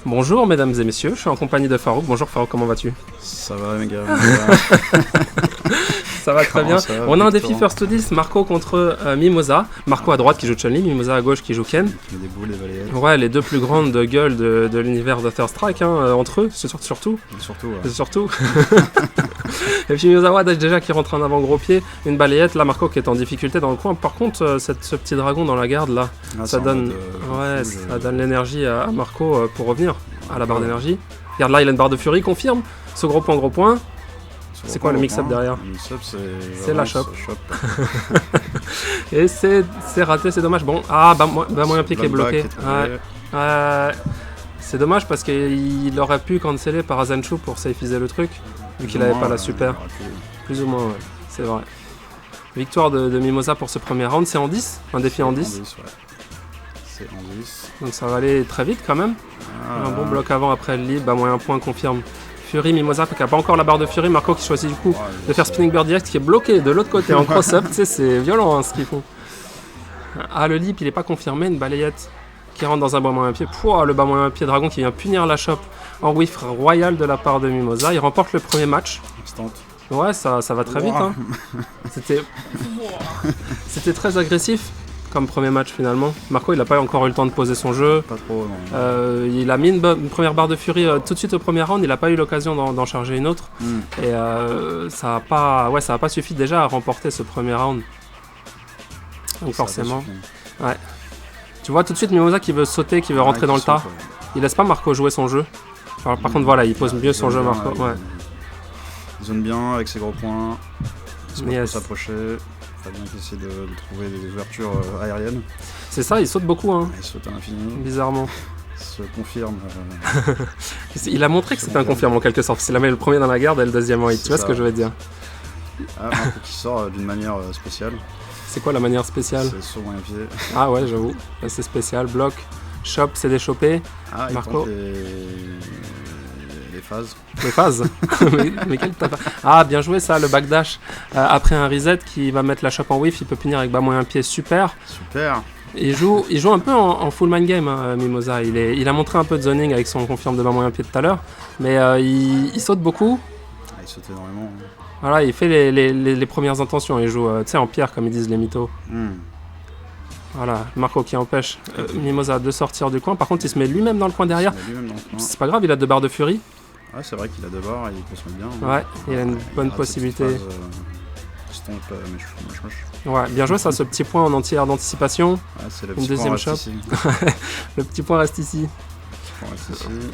Bonjour mesdames et messieurs, je suis en compagnie de Farouk. Bonjour Farouk, comment vas-tu? Ça va les gars. Ça va très bien. Ça va, on a un Victor. défi First to 10, Marco contre Mimosa. Marco à droite qui joue Chun-Li, Mimosa à gauche qui joue Ken. Qui met des boules, des balayettes. Ouais, les deux plus grandes gueules de l'univers de Third Strike, entre eux, surtout. Et surtout, ouais. Surtout. Et puis Mimosa ouais, déjà qui rentre en avant gros pied, une balayette, là Marco qui est en difficulté dans le coin. Par contre, ce petit dragon dans la garde là, Ah, ça c'est en donne, mode, full, ça donne l'énergie à Marco pour revenir à la barre d'énergie. Regarde là, il a une barre de furie, confirme. Ce gros point. C'est quoi le mix-up derrière? Le mix-up, C'est la shop. shop. Et c'est raté, c'est dommage. Bon, moyen pied qui est bloqué. C'est dommage parce qu'il aurait pu canceller par Azenchu pour safiser le truc, vu qu'il n'avait pas la super. Plus ou moins, ouais, c'est vrai. Victoire de Mimosa pour ce premier round, c'est en 10, un défi en 10. Ouais. C'est en 10. Donc ça va aller très vite quand même. Un bon bloc avant après le lead, moyen point confirme. Fury, Mimosa qui n'a pas encore la barre de Fury, Marco qui choisit du coup de faire Spinning Bird direct qui est bloqué de l'autre côté en cross-up, tu sais c'est violent ce qu'ils font. Ah le leap il n'est pas confirmé, une balayette qui rentre dans un bas moyen pied, le bas moyen pied dragon qui vient punir la shop en whiff royal de la part de Mimosa, il remporte le premier match. Instant. Ouais ça va très vite hein. C'était très agressif comme premier match finalement. Marco il n'a pas encore eu le temps de poser son jeu. Pas trop, non. Il a mis une première barre de furie tout de suite au premier round, il n'a pas eu l'occasion d'en charger une autre. Et ça n'a pas suffi déjà à remporter ce premier round. Donc forcément. Ouais. Tu vois tout de suite Mimosa qui veut sauter, qui veut rentrer dans le tas. Il laisse pas Marco jouer son jeu. Alors, par contre voilà, il pose mieux son jeu Marco. Il zone bien avec ses gros points. Il peut Yes. s'approcher. Il faut bien qu'il essaie de trouver des ouvertures aériennes. C'est ça, il saute beaucoup hein. Il saute à l'infini. Bizarrement. Il se confirme. Il a montré que c'était un confirme en quelque sorte. C'est le premier dans la garde et le deuxième en hit. Tu vois ce que je veux dire? Marco qui sort d'une manière spéciale. C'est quoi la manière spéciale? C'est sur moyen pied. Ah ouais, j'avoue. Là, c'est spécial. Bloc, shop, c'est déchopé. Il Marco. tente les phases. Les phases. mais quel tape. Ah, bien joué ça, le backdash. Après un reset qui va mettre la shop en whiff, il peut punir avec bas moyen pied. Super. Super. Il joue un peu en full mind game, hein, Mimosa. Il a montré un peu de zoning avec son confirme de bas moyen pied tout à l'heure. Mais il saute beaucoup. Il saute énormément. Voilà, il fait les premières intentions. Il joue en pierre, comme ils disent les mythos. Voilà, Marco qui empêche Mimosa de sortir du coin. Par contre, il se met lui-même dans le coin derrière. C'est pas grave, il a 2 barres de furie. Ouais, c'est vrai qu'il a 2 barres et il peut se mettre bien. Ouais, il a une bonne possibilité. Stomp, mèche. Ouais, bien joué ça, ce petit point en entière d'anticipation. C'est le Une petit deuxième point shop. ici. Le petit point reste ici.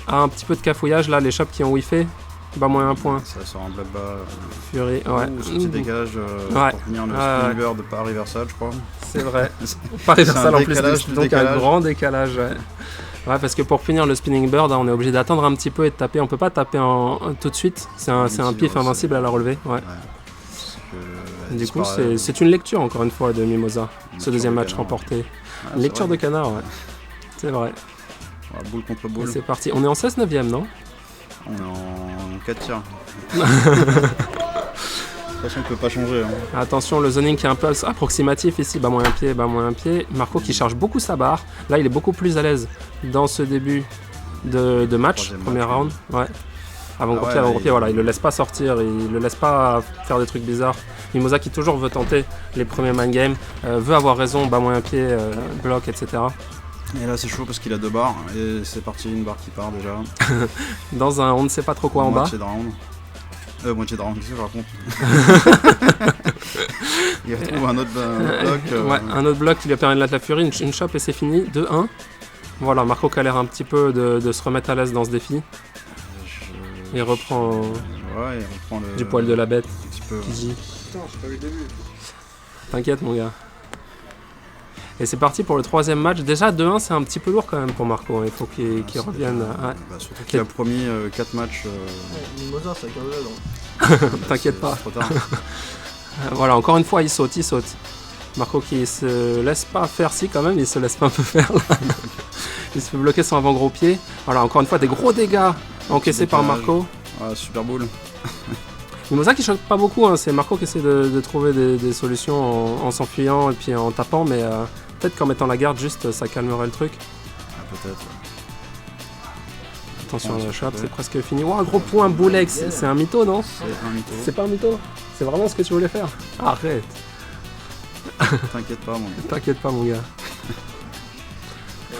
Un petit peu de cafouillage là, les shops qui ont whiffé. Bas moins un point. Ça sort un bloc bas. Fury, ouais. Ce petit dégage pour finir le spinning bird pas reversal, je crois. C'est vrai. Pas reversal en plus, donc décalage. un grand décalage. Ouais, parce que pour finir le spinning bird, on est obligé d'attendre un petit peu et de taper. On peut pas taper tout de suite. C'est un pif invincible à la relever. Ouais. Du coup, c'est une lecture encore une fois de Mimosa. Ce deuxième match remporté. Une lecture de canard, ouais. C'est vrai. Boule contre boule. C'est parti. On est en 16/9, non? On est en 4 tiers. De toute façon, on peut pas changer. Attention, le zoning qui est un peu approximatif ici. Bas moyen pied. Marco qui charge beaucoup sa barre. Là, il est beaucoup plus à l'aise dans ce début de match. Premier round. Ouais. Avant gros pied, voilà. Il le laisse pas sortir. Il le laisse pas faire des trucs bizarres. Mimosa qui toujours veut tenter les premiers mind game. Veut avoir raison. Bas moyen pied, bloc, etc. Et là c'est chaud parce qu'il a 2 barres et c'est parti, une barre qui part déjà. Dans un on ne sait pas trop quoi en bas. Moitié de round, qu'est-ce que je raconte? Il retrouve un autre bloc. Ouais, un autre bloc qui lui a permis de mettre la furie, une shop et c'est fini, 2-1. Voilà, Marco qui a l'air un petit peu de se remettre à l'aise dans ce défi. Il reprend, du poil de la bête. Un petit peu. Putain, j'ai pas vu le début. T'inquiète mon gars. Et c'est parti pour le 3e match. Déjà 2-1 c'est un petit peu lourd quand même pour Marco. Il faut qu'il revienne. Surtout qu'il a promis 4 matchs. Mimosa, c'est un cadeau. T'inquiète pas. Trop tard. Voilà, encore une fois il saute. Marco qui se laisse pas faire quand même, il se laisse pas un peu faire là. Il se fait bloquer son avant gros pied. Voilà, encore une fois des gros dégâts encaissés par Marco. Super boule. Mimosa qui choque pas beaucoup, hein. C'est Marco qui essaie de trouver des solutions en s'enfuyant et puis en tapant, mais peut-être qu'en mettant la garde juste ça calmerait le truc. Peut-être. Attention à la chape, ouais. c'est presque fini. Wow, gros point, Boulex, c'est un mytho, non? C'est un mytho. C'est pas un mytho? C'est vraiment ce que tu voulais faire? Arrête, T'inquiète pas, mon gars. t'inquiète pas, mon gars.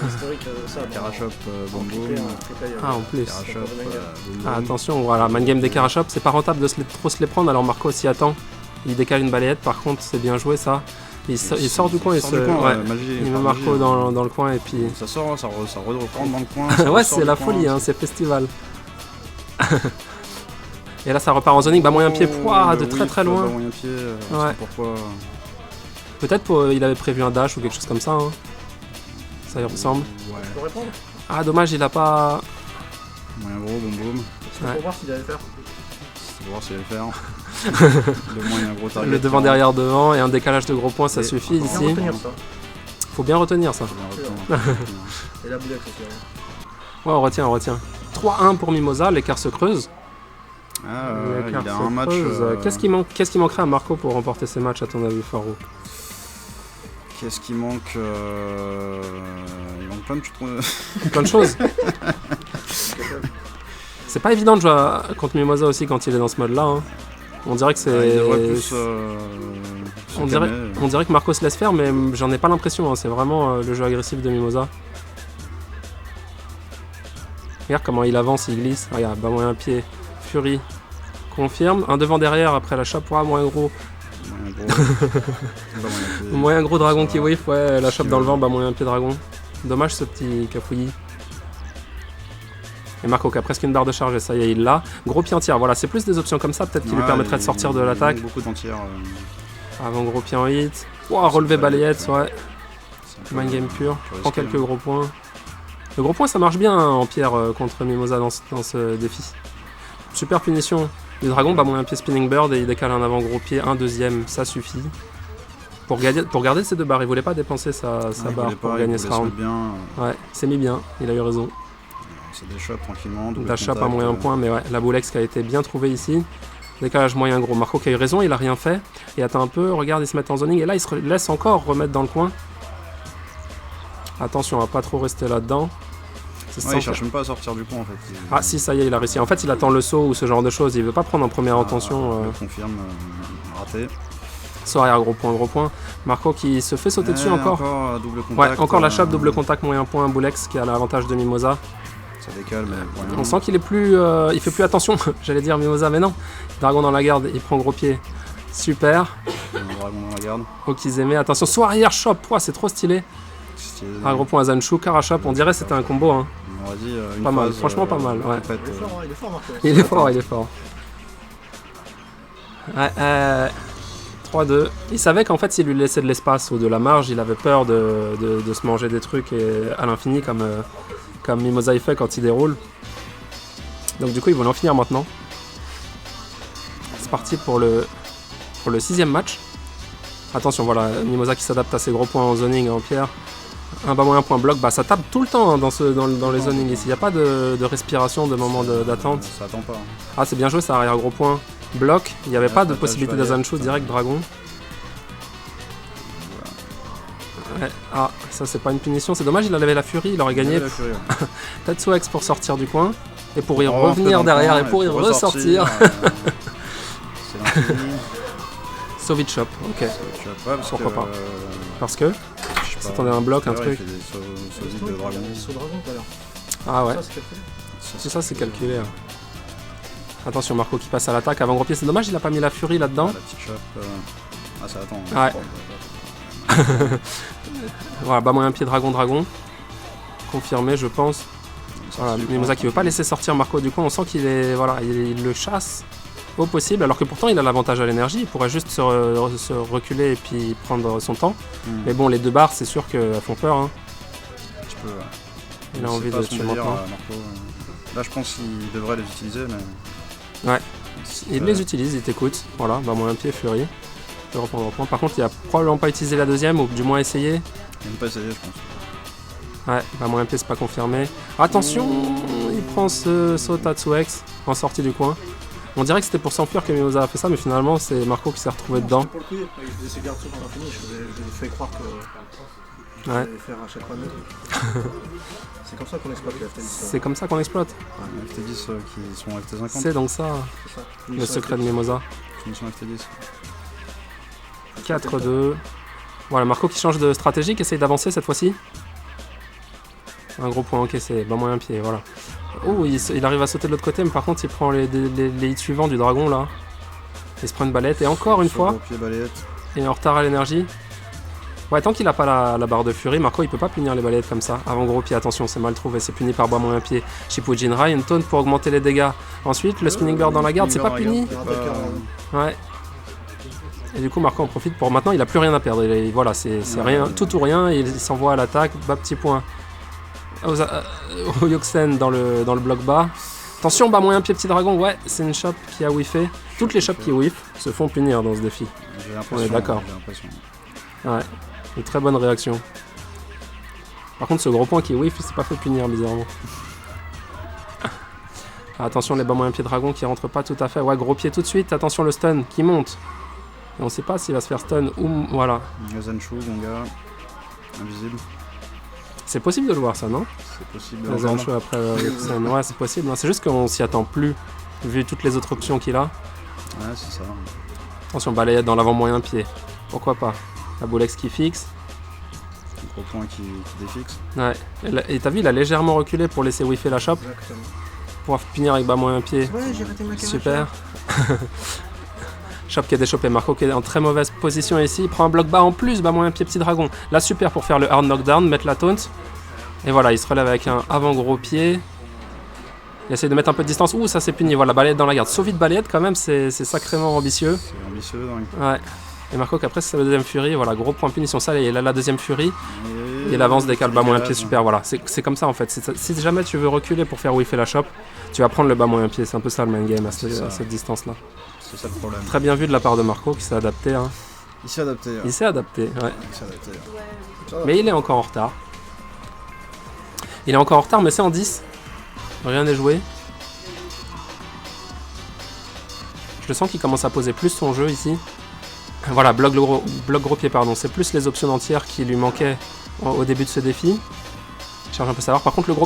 Historique, ça. Carachop, Boom Boom. Ah, en plus. Carachop, Boom Ah, Boom. attention, voilà, man game des Carachop, c'est pas rentable de trop se les prendre, alors Marco s'y attend. Il décale une balayette, par contre, c'est bien joué ça. Il sort du coin et ouais, il met Marco dans le coin et puis. Ça sort, ça reprend dans le coin. Ouais, c'est la folie, hein, c'est festival. Et là, ça repart en zoning, bas moyen pied, pouah, de très très loin. Bas moyen pied, Ouais. pourquoi. Peut-être qu'il avait prévu un dash ou quelque chose comme ça. Hein. Ça y ressemble. Ouais. Tu peux répondre? Ah, dommage, il a pas. Moyen gros, Boom Boom. C'est Ouais. pour voir s'il allait faire. C'est pour voir s'il allait faire. Le moyen gros target. Le devant derrière devant et un décalage de gros points, ça Et- suffit Bien ici. retenir ça. Faut bien retenir ça. Et la boulette aussi. Hein. Ouais, on retient. 3-1 pour Mimosa, l'écart se creuse. Ah, L'écart il a se un match. creuse. Qu'est-ce qui manquerait à Marco pour remporter ces matchs à ton avis, Faro? Qu'est-ce qui manque Il manque plein de trucs. Plein de choses. C'est pas évident de jouer contre Mimosa aussi quand il est dans ce mode là. Hein. On dirait que Il c'est. devrait plus. se On calmer. dirait que Marco se laisse faire, mais j'en ai pas l'impression. Hein. C'est vraiment le jeu agressif de Mimosa. Regarde comment il avance, il glisse. Regarde, bas moyen pied. Fury confirme. Un devant derrière après la chape. Moins gros. Moyen gros. Bas moyen pied. Moyen gros dragon Ça qui va. whiff. Ouais, la chape Si, dans le vent, bas moyen pied dragon. Dommage ce petit cafouillis. Et Marco qui a presque une barre de charge et ça y est, il l'a. Gros pied entière. Voilà, c'est plus des options comme ça peut-être qui lui Ouais, permettraient de sortir de il l'attaque. manque beaucoup d'entières. Avant gros pied en hit. Wow, relevé balayette, ouais. C'est un peu- Mind game pur. peu Prend risqué, quelques gros points. Le gros point ça marche bien hein, en pierre contre Mimosa dans ce défi. Super punition du dragon, bas moyen pied spinning bird et il décale un avant gros pied, un deuxième, ça suffit. Pour garder ces deux barres, il voulait pas dépenser sa il barre voulait pour pas, gagner il ce voulait se round. mettre bien. Ouais, c'est mis bien, il a eu raison. C'est des shots tranquillement. double La chape à contact, moyen point, mais ouais, la boulex qui a été bien trouvée ici. Décalage moyen gros. Marco qui a eu raison, il a rien fait. Il attend un peu, regarde, il se met en zoning et là il se laisse encore remettre dans le coin. Attention, on va pas trop rester là-dedans. C'est Ouais, sans il cherche même pas à sortir du coin en fait. Ah si, ça y est, il a réussi. En fait, il attend le saut ou ce genre de choses. Il veut pas prendre en première intention. Je confirme, raté. Saut arrière, gros point. Marco qui se fait sauter dessus encore. Double contact. Ouais, encore la chape, double contact, moyen point, Boulex qui a l'avantage de Mimosa. Ça décale, mais pour rien. On sent qu'il est plus, il fait plus attention. J'allais dire Mimosa, mais non. Dragon dans la garde, il prend gros pied. Super. Un dragon dans la garde. Okizeme, attention, saut arrière, chop. Ouah, c'est trop stylé. Stylé. Un gros point à Zanshu, Karachop. On dirait que c'était un combo. Hein. On aurait dit une Pas mal, phase, franchement pas mal, ouais. complète, Il est fort, Marco. Il est fort, il est fort. Ouais, 3-2. Il savait qu'en fait, s'il lui laissait de l'espace ou de la marge, il avait peur de se manger des trucs à l'infini, comme Mimosa il fait quand il déroule. Donc du coup, ils vont en finir maintenant. C'est parti pour le 6ème match. Attention, voilà, Mimosa qui s'adapte à ses gros points en zoning et en pierre. Un bas moyen point bloc, bah ça tape tout le temps hein, dans les zonings ici. Il n'y a pas de respiration, de moment d'attente. Ça attend pas. Hein. Ah, c'est bien joué ça, arrière gros point. Bloc, il n'y avait Ouais, pas de ça possibilité tâche d'Azanshu balayette, direct dragon. Ouais, ah, ça c'est pas une punition, c'est dommage, il a levé la furie, il aurait gagné. Tatsuex pour sortir du coin et pour y revenir derrière et pour y ressortir. C'est l'infini. Sauvage Shop, ok. Pourquoi pas. Parce que s'attendait à un bloc, un truc. Il fait des sauts de dragon. Saut dragon tout à l'heure. Ah ouais, Ça, c'est calculé. tout ça c'est calculé. Hein. Attention, Marco qui passe à l'attaque avant gros pied, c'est dommage, il a pas mis la furie là-dedans. La petite chope. Ah, ça attend. Ouais. Voilà, bas moyen pied dragon. Confirmé, je pense. Voilà, Mimosa qui veut pas laisser sortir Marco du coin, on sent qu'il est, voilà, il le chasse au possible, alors que pourtant il a l'avantage à l'énergie, il pourrait juste se reculer et puis prendre son temps. Mais bon, les deux barres, c'est sûr qu'elles font peur. Hein. Un petit peu, ouais. Il a C'est envie pas de son tuer délire, maintenant. Marco. Là, je pense qu'il devrait les utiliser, mais. Ouais. Il les utilise, il t'écoute. Voilà, bah moyen pied, Fury. Je vais reprendre au point. Par contre, il a probablement pas utilisé la deuxième, ou du moins essayé. Il n'a pas essayé, je pense. Ouais, bah moyen pied, c'est pas confirmé. Attention, il prend ce saut Tatsuex en sortie du coin. On dirait que c'était pour s'enfuir que Mimosa a fait ça, mais finalement, c'est Marco qui s'est retrouvé dedans. Pour le coup, il faisait ses gardes dans l'infini, je lui ai fait croire que Ouais. j'allais faire à chaque fois mieux. C'est comme ça qu'on exploite les FT10. C'est comme ça qu'on exploite. Ouais, les FT10 qui sont FT50. C'est donc ça, C'est ça. le secret de Mimosa. Finition FT10. 4-2. Voilà, Marco qui change de stratégie, qui essaye d'avancer cette fois-ci. Un gros point encaissé, bas moyen pied, voilà. Oh, il arrive à sauter de l'autre côté, mais par contre il prend les hits suivants du dragon là. Il se prend une balette, et encore une fois, Pied balayette. il est en retard à l'énergie. Ouais, tant qu'il a pas la barre de furie, Marco il peut pas punir les balayettes comme ça. Avant gros pied, attention, c'est mal trouvé, c'est puni par bas moyen pied. Shipu Jinrai, une taunt pour augmenter les dégâts. Ensuite, le spinning bird dans la garde, c'est pas puni. Ouais. Et du coup, Marco en profite pour maintenant, il a plus rien à perdre. Voilà, c'est rien, tout ou rien, et il s'envoie à l'attaque, bas petit point. Au Yoxen dans le bloc bas. Attention, bas moyen pied petit dragon, ouais, c'est une shop qui a whiffé. Toutes les shops qui whiff se font punir dans ce défi. J'ai l'impression. On est d'accord. J'ai l'impression. Ouais, une très bonne réaction. Par contre, ce gros point qui whiff, il s'est pas fait punir bizarrement. Attention, les bas moyens pieds dragon qui rentrent pas tout à fait. Ouais, gros pied tout de suite. Attention, le stun qui monte. Et on sait pas s'il va se faire stun ou. Voilà. Yazanshu, Gonga, invisible. C'est possible de le voir ça, non? C'est possible. Les Yazanshu après Yoxen. Ouais, c'est possible. C'est juste qu'on s'y attend plus, vu toutes les autres options qu'il a. Ouais, c'est ça. Attention, balayette dans l'avant moyen pied. Pourquoi pas? La Boulex qui fixe. Un gros point qui défixe. Ouais. Et t'as vu, il a légèrement reculé pour laisser whiffer la shop. Exactement. Pour finir avec bas moyen pied. Ouais, j'ai raté ma caméra. Super. Shop qui est déchopé, Marco qui est en très mauvaise position ici. Il prend un bloc bas en plus, bas moyen pied petit dragon. Là, super pour faire le hard knockdown, mettre la taunt. Et voilà, il se relève avec un avant gros pied. Il essaie de mettre un peu de distance. Ouh, ça c'est puni. Voilà, balayette dans la garde. Sauf vite balayette quand même, c'est sacrément ambitieux. C'est ambitieux, donc. Ouais. Et Marco qu'après c'est la deuxième furie. Voilà, gros point punition ça. Et là, la deuxième furie. Et il avance, décale bas moyen pied, super. Voilà, c'est comme ça en fait. Si jamais tu veux reculer pour faire whiffer la shop, tu vas prendre le bas moyen pied. C'est un peu ça le main game à cette distance-là. C'est ça le problème. Très bien vu de la part de Marco qui s'est adapté. Hein. Il s'est adapté. Il s'est adapté, ouais. Il s'est adapté. Mais il est encore en retard. Il est encore en retard, mais c'est en 10. Rien n'est joué. Je le sens qu'il commence à poser plus son jeu ici. Voilà, bloc gros pied, pardon. C'est plus les options entières qui lui manquaient au début de ce défi. Je cherche un peu à savoir. Par contre, le gros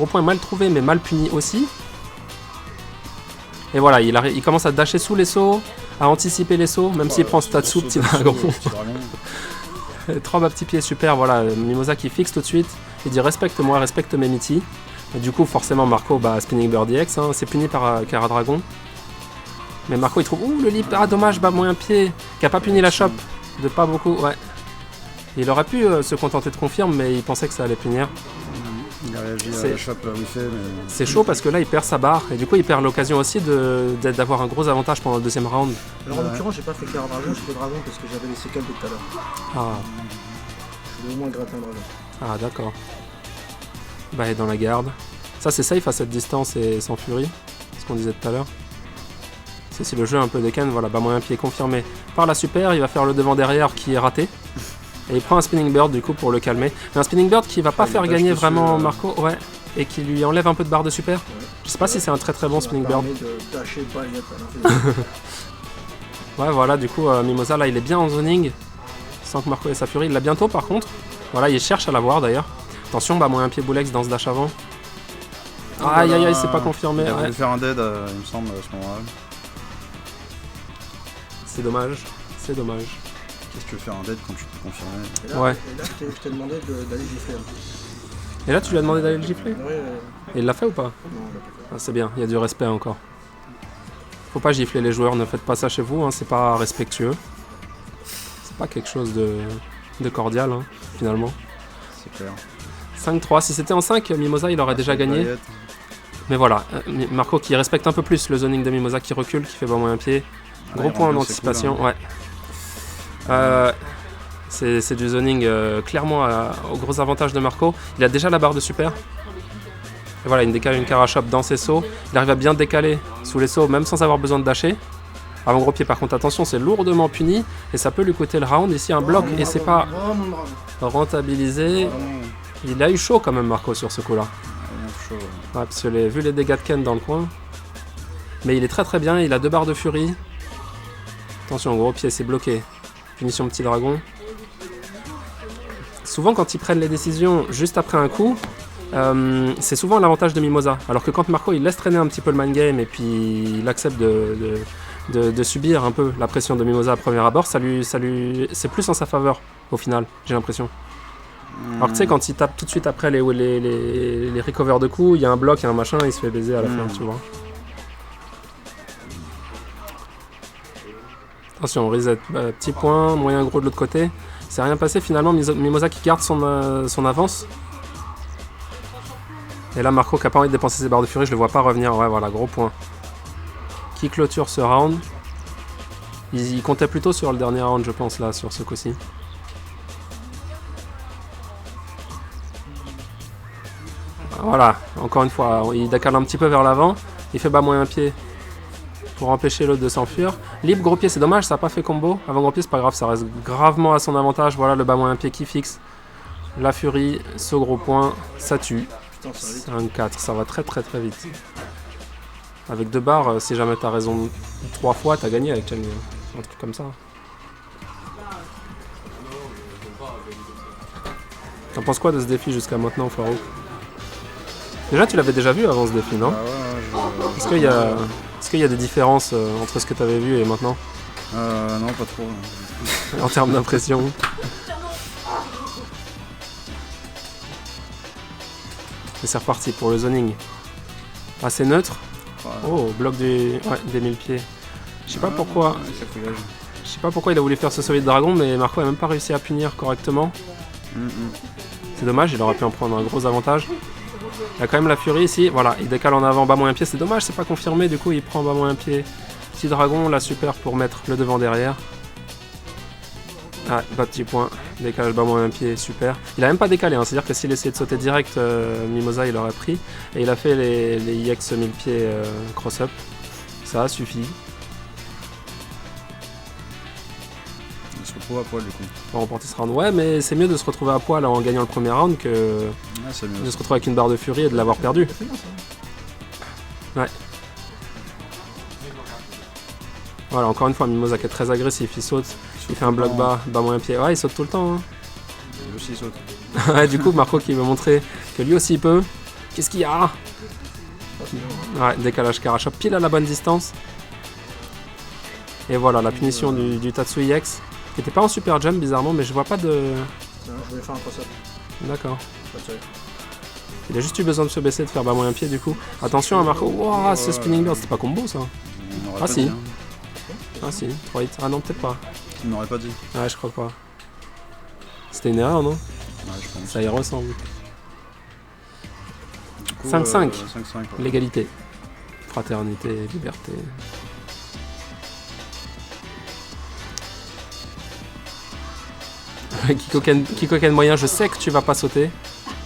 point est mal trouvé, mais mal puni aussi. Et voilà, il commence à dasher sous les sauts, à anticiper les sauts, même s'il prend Statsu, petit dragon. 3 bas petits pieds, super. Voilà, Mimosa qui fixe tout de suite. Il dit respecte-moi, respecte mes Miti. Et du coup, forcément, Marco, Spinning Bird EX, hein, c'est puni par Cara Dragon. Mais Marco, il trouve, ouh, le lip, ah dommage, bas moyen pied, qui a pas puni la shop, de pas beaucoup, ouais. Il aurait pu se contenter de confirme, mais il pensait que ça allait punir. Il a réagi à la shop whiffé, mais. C'est chaud parce que là, il perd sa barre, et du coup, il perd l'occasion aussi d'avoir un gros avantage pendant le deuxième round. Alors en l'occurrence, j'ai pas fait Cara Dragon, j'ai fait Dragon parce que j'avais les séquelles de tout à l'heure. Ah, Je voulais au moins gratter un dragon. ah d'accord. Bah, il est dans la garde. Ça, c'est safe à cette distance et sans furie, ce qu'on disait tout à l'heure. C'est si le jeu un peu décane, voilà, bas moyen pied confirmé par la super, il va faire le devant-derrière qui est raté. Et il prend un spinning bird du coup pour le calmer. Mais un spinning bird qui va pas faire gagner vraiment Marco, ouais, et qui lui enlève un peu de barre de super. Je sais pas si c'est un très très bon spinning bird. Ouais, voilà, du coup, Mimosa là il est bien en zoning, sans que Marco ait sa furie. Il l'a bientôt par contre. Voilà, il cherche à l'avoir d'ailleurs. Attention, bas moyen pied boulex dans ce dash avant. Aïe aïe aïe, c'est pas confirmé. Il Ouais. va faire un dead, il me semble, à ce moment-là. C'est dommage, c'est dommage. Qu'est-ce que tu veux faire un dead quand tu peux confirmer? Et là, Ouais. et là je t'ai demandé d'aller gifler. Et là, tu lui as demandé d'aller le gifler? Ouais, Et il l'a fait ou pas? non, on l'a pas fait. Ah, c'est bien, il y a du respect encore. Faut pas gifler les joueurs, ne faites pas ça chez vous, hein, c'est pas respectueux. C'est pas quelque chose de cordial, hein, finalement. C'est clair. 5-3, si c'était en 5, Mimosa il aurait déjà gagné. Balayette. Mais voilà, Marco qui respecte un peu plus le zoning de Mimosa, qui recule, qui fait bas moyen pied. Gros il point en rend bien, c'est anticipation, cool, ouais. C'est du zoning clairement au gros avantage de Marco. Il a déjà la barre de super. Et voilà, il décale une Karachop dans ses sauts. Il arrive à bien décaler sous les sauts, même sans avoir besoin de dasher. Avant gros pied, par contre, attention, c'est lourdement puni. Et ça peut lui coûter le round. Ici, un bloc, et c'est pas Oh mon dragon. rentabilisé. Il a eu chaud quand même, Marco, sur ce coup-là. Vraiment chaud. Ouais, parce que vu les dégâts de Ken dans le coin. Mais il est très très bien, il a 2 barres de furie. Attention, gros pied, c'est bloqué. Punition petit dragon. Souvent, quand ils prennent les décisions juste après un coup, c'est souvent l'avantage de Mimosa. Alors que quand Marco il laisse traîner un petit peu le mind game et puis il accepte de subir un peu la pression de Mimosa à premier abord, c'est plus en sa faveur au final, j'ai l'impression. Alors tu sais, quand il tape tout de suite après les recovers de coups, il y a un bloc, il y a un machin, il se fait baiser à la fin, tu vois. Attention, reset, petit point, moyen gros de l'autre côté. C'est rien passé finalement, Mimosa qui garde son avance. Et là Marco qui a pas envie de dépenser ses barres de furie, je le vois pas revenir, ouais voilà, gros point. Qui clôture ce round. Il comptait plutôt sur le dernier round je pense là, sur ce coup-ci. Voilà, encore une fois, il décale un petit peu vers l'avant, il fait bas moyen pied pour empêcher l'autre de s'enfuir. Libre gros pied, c'est dommage, ça n'a pas fait combo. Avant gros pied, c'est pas grave, ça reste gravement à son avantage. Voilà le bas moyen pied qui fixe. La furie, ce gros point, ça tue. Putain, ça 1-4, ça va très très très vite. Avec 2 barres, si jamais t'as raison 3 fois, t'as gagné avec Cheng. Un truc comme ça. T'en penses quoi de ce défi jusqu'à maintenant, Farouk? Déjà, tu l'avais déjà vu avant ce défi, non? Est-ce qu'il y a des différences entre ce que tu avais vu et maintenant? Non, pas trop. En termes d'impression. Et c'est reparti pour le zoning. Assez neutre. Oh, bloc des 1000 pieds. Je sais pas pourquoi. Je sais pas pourquoi il a voulu faire ce solide dragon, mais Marco a même pas réussi à punir correctement. C'est dommage, il aurait pu en prendre un gros avantage. Il y a quand même la furie ici, voilà, il décale en avant, bas moyen pied, c'est dommage, c'est pas confirmé, du coup il prend bas moyen pied. Petit dragon, là super pour mettre le devant derrière. Ah, pas petit point, décalage bas moyen pied, super. Il a même pas décalé, hein, c'est-à-dire que s'il essayait de sauter direct, Mimosa il aurait pris. Et il a fait les IX 1000 pieds cross-up, ça suffit. Il se retrouve à poil du coup. Pour remporter ce round, ouais, mais c'est mieux de se retrouver à poil en gagnant le premier round que de se retrouver avec une barre de furie et de l'avoir perdu. Ouais. Voilà, encore une fois, Mimosa qui est très agressif, il saute, il fait un bloc bas moyen pied. Ouais, il saute tout le temps. Hein. Lui aussi il saute. Ouais, du coup, Marco qui veut montrer que lui aussi il peut. Qu'est-ce qu'il y a? Ouais, décalage Karachop pile à la bonne distance. Et voilà, la punition du Tatsui X, qui n'était pas en super jump bizarrement, mais je vois pas de... Je voulais faire un cross-up. D'accord. Pas de sérieux. Il a juste eu besoin de se baisser, de faire bas moyen pied du coup. Attention à Marco. Wow, ce spinning bird, c'était pas combo ça. Ah si. Dit, hein. Ah si, 3 hits. Ah non, peut-être pas. Il n'aurait pas dit. Ouais, je crois pas. C'était une erreur, non? Ouais, je pense. Ça y ressemble. Du coup, 5-5. 5-5. Ouais. L'égalité. Fraternité, liberté. Kikoken moyen, je sais que tu vas pas sauter.